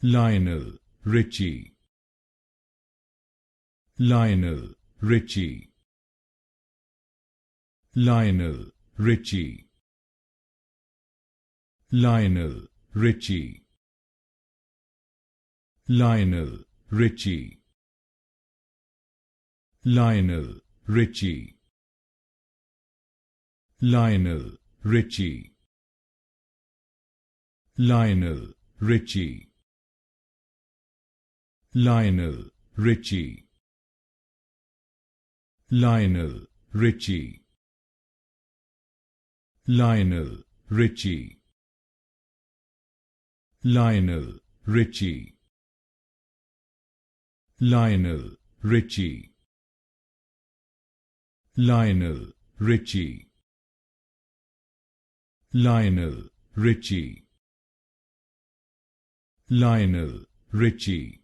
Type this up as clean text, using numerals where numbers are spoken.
Lionel Richie, Lionel Richie, Lionel Richie, Lionel Richie, Lionel Richie, Lionel Richie, Lionel Richie, Lionel Richie, Lionel Richie, Lionel Richie, Lionel Richie, Lionel Richie, Lionel Richie, Lionel Richie, Lionel Richie, Lionel Richie,